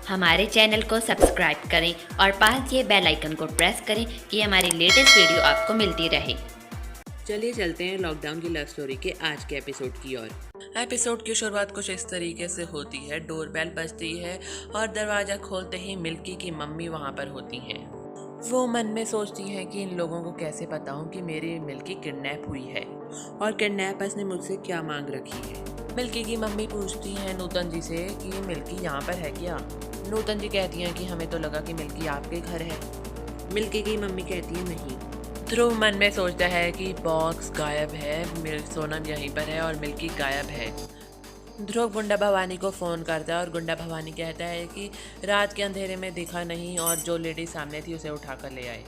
हमारे चैनल को सब्सक्राइब करें और पास ये बेल आइकन को प्रेस करें कि हमारी लेटेस्ट वीडियो आपको मिलती रहे। चलिए चलते हैं लॉकडाउन की लव स्टोरी के आज के एपिसोड की ओर। एपिसोड की शुरुआत कुछ इस तरीके से होती है। डोरबेल बजती है और दरवाज़ा खोलते ही मिल्की की मम्मी वहाँ पर होती हैं। वो मन में सोचती हैं कि इन लोगों को कैसे बताऊं कि मेरी मिल्की किडनैप हुई है और किडनैपर्स ने मुझसे क्या मांग रखी है। मिल्की की मम्मी पूछती हैं नूतन जी से कि मिल्की यहाँ पर है क्या। नूतन जी कहती हैं कि हमें तो लगा कि मिल्की आपके घर है। मिल्की की मम्मी कहती है नहीं। ध्रुव मन में सोचता है कि बॉक्स गायब है, सोनम यहीं पर है और मिल्की गायब है। ध्रुव गुंडा भवानी को फ़ोन करता है और गुंडा भवानी कहता है कि रात के अंधेरे में दिखा नहीं और जो लेडी सामने थी उसे उठाकर ले आए।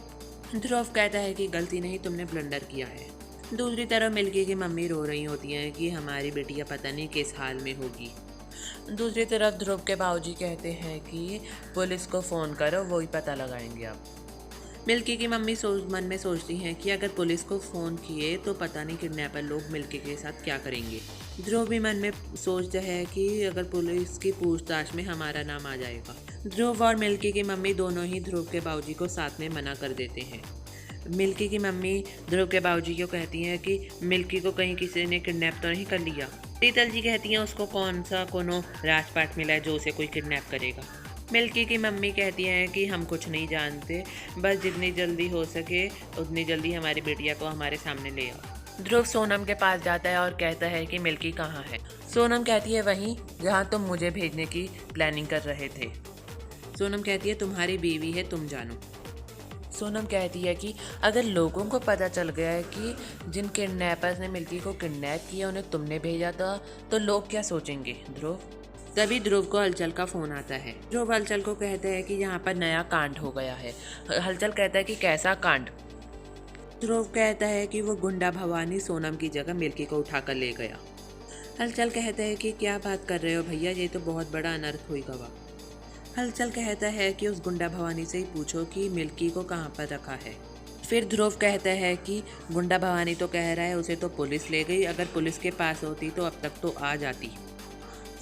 ध्रुव कहता है कि गलती नहीं, तुमने ब्लंडर किया है। दूसरी तरफ मिल्की की मम्मी रो रही होती हैं कि हमारी बेटिया पता नहीं किस हाल में होगी। दूसरी तरफ ध्रुव के बाबूजी कहते हैं कि पुलिस को फ़ोन करो, वही पता लगाएंगे अब। मिल्की की मम्मी मन में सोचती हैं कि अगर पुलिस को फ़ोन किए तो पता नहीं किडनैपर लोग मिल्की के साथ क्या करेंगे। ध्रुव भी मन में सोचता है कि अगर पुलिस की पूछताछ में हमारा नाम आ जाएगा। ध्रुव और मिल्की की मम्मी दोनों ही ध्रुव के बाबूजी को साथ में मना कर देते हैं। मिल्की की मम्मी ध्रुव के बाबूजी को कहती हैं कि मिल्की को कहीं किसी ने किडनैप तो नहीं कर लिया। शीतल जी कहती हैं उसको कौन सा कोनो राजपाट मिला है जो उसे कोई किडनैप करेगा। मिल्की की मम्मी कहती हैं कि हम कुछ नहीं जानते, बस जितनी जल्दी हो सके उतनी जल्दी हमारी बेटिया को हमारे सामने ले आओ। ध्रुव सोनम के पास जाता है और कहता है कि मिल्की कहाँ है। सोनम कहती है वहीं जहाँ तुम मुझे भेजने की प्लानिंग कर रहे थे। सोनम कहती है तुम्हारी बीवी है, तुम जानो। सोनम कहती है कि अगर लोगों को पता चल गया है कि जिन किडनैपर्स ने मिल्की को किडनैप किया उन्हें तुमने भेजा था तो लोग क्या सोचेंगे। ध्रुव तभी ध्रुव को हलचल का फोन आता है। ध्रुव हलचल को कहता है कि यहाँ पर नया कांड हो गया है। हलचल कहता है कि कैसा कांड। ध्रुव कहता है कि वो गुंडा भवानी सोनम की जगह मिल्की को उठाकर ले गया। हलचल कहता है कि क्या बात कर रहे हो भैया, ये तो बहुत बड़ा अनर्थ होगा। हलचल कहता है कि उस गुंडा भवानी से ही पूछो कि मिल्की को कहाँ पर रखा है। फिर ध्रुव कहता है कि गुंडा भवानी तो कह रहा है उसे तो पुलिस ले गई, अगर पुलिस के पास होती तो अब तक तो आ जाती।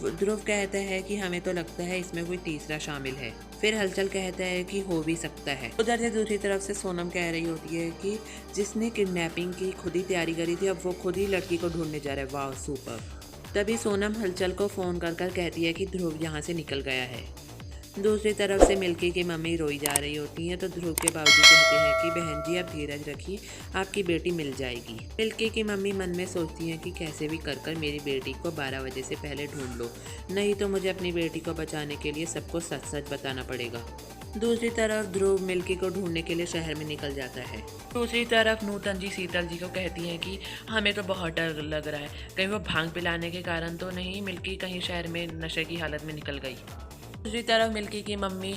ध्रुव कहता है कि हमें तो लगता है इसमें कोई तीसरा शामिल है। फिर हलचल कहता है कि हो भी सकता है। उधर से दूसरी तरफ से सोनम कह रही होती है कि जिसने किडनैपिंग की खुद ही तैयारी करी थी, अब वो खुद ही लड़की को ढूंढने जा रहा है। वाह सुपर। तभी सोनम हलचल को फ़ोन कर कहती है कि ध्रुव यहाँ से निकल गया है। दूसरी तरफ से मिल्की की मम्मी रोई जा रही होती हैं तो ध्रुव के बाबूजी कहते हैं कि बहन जी आप धीरज रखिए, आपकी बेटी मिल जाएगी। मिल्की की मम्मी मन में सोचती हैं कि कैसे भी कर मेरी बेटी को 12 बजे से पहले ढूंढ लो, नहीं तो मुझे अपनी बेटी को बचाने के लिए सबको सच सच बताना पड़ेगा। दूसरी तरफ ध्रुव मिल्की को ढूंढने के लिए शहर में निकल जाता है। दूसरी तरफ नूतन जी शीतल जी को कहती हैं कि हमें तो बहुत डर लग रहा है, कहीं वो भांग पिलाने के कारण तो नहीं मिल्की कहीं शहर में नशे की हालत में निकल गई। दूसरी तरफ मिल्की की मम्मी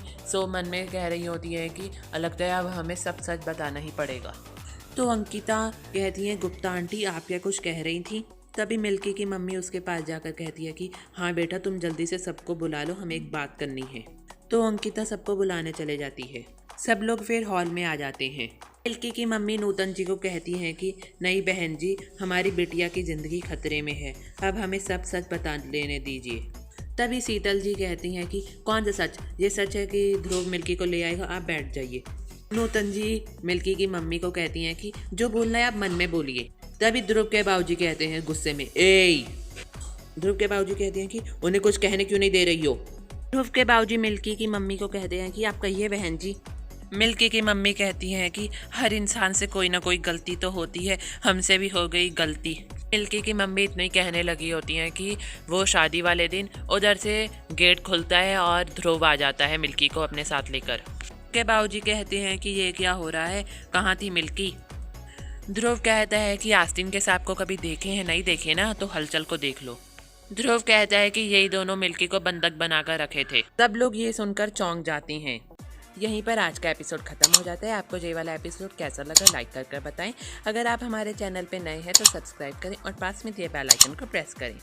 मन में कह रही होती है कि लगता है अब हमें सब सच बताना ही पड़ेगा। तो अंकिता कहती है गुप्ता आंटी आप क्या कुछ कह रही थी। तभी मिल्की की मम्मी उसके पास जाकर कहती है कि हाँ बेटा तुम जल्दी से सबको बुला लो, हमें एक बात करनी है। तो अंकिता सबको बुलाने चले जाती है। सब लोग फिर हॉल में आ जाते हैं। मिल्की की मम्मी नूतन जी को कहती हैं कि नहीं बहन जी, हमारी बिटिया की ज़िंदगी खतरे में है, अब हमें सब सच बता लेने दीजिए। तभी शीतल जी कहती हैं कि कौन सा सच, ये सच है कि ध्रुव मिल्की को ले आएगा, आप बैठ जाइए। नूतन जी मिल्की की मम्मी को कहती हैं कि जो बोलना है आप मन में बोलिए। तभी ध्रुव के बाबूजी कहते हैं गुस्से में ए। ध्रुव के बाबूजी कहते हैं कि उन्हें कुछ कहने क्यों नहीं दे रही हो। ध्रुव के बाबूजी मिल्की की मम्मी को कहते हैं कि आप कहिए बहन जी। मिल्की की मम्मी कहती हैं कि हर इंसान से कोई ना कोई गलती तो होती है, हमसे भी हो गई गलती। मिल्की की मम्मी इतनी कहने लगी होती हैं कि वो शादी वाले दिन उधर से गेट खुलता है और ध्रुव आ जाता है मिल्की को अपने साथ लेकर। के बाबूजी कहते हैं कि ये क्या हो रहा है, कहाँ थी मिल्की। ध्रुव कहता है कि आस्तीन के सांप को कभी देखे हैं, नहीं देखे ना तो हलचल को देख लो। ध्रुव कहता है कि यही दोनों मिल्की को बंधक बनाकर रखे थे। सब लोग ये सुनकर चौंक जाते हैं। यहीं पर आज का एपिसोड खत्म हो जाता है। आपको ये वाला एपिसोड कैसा लगा लाइक कर बताएं। अगर आप हमारे चैनल पे नए हैं तो सब्सक्राइब करें और पास में दिए बेल आइकन को प्रेस करें।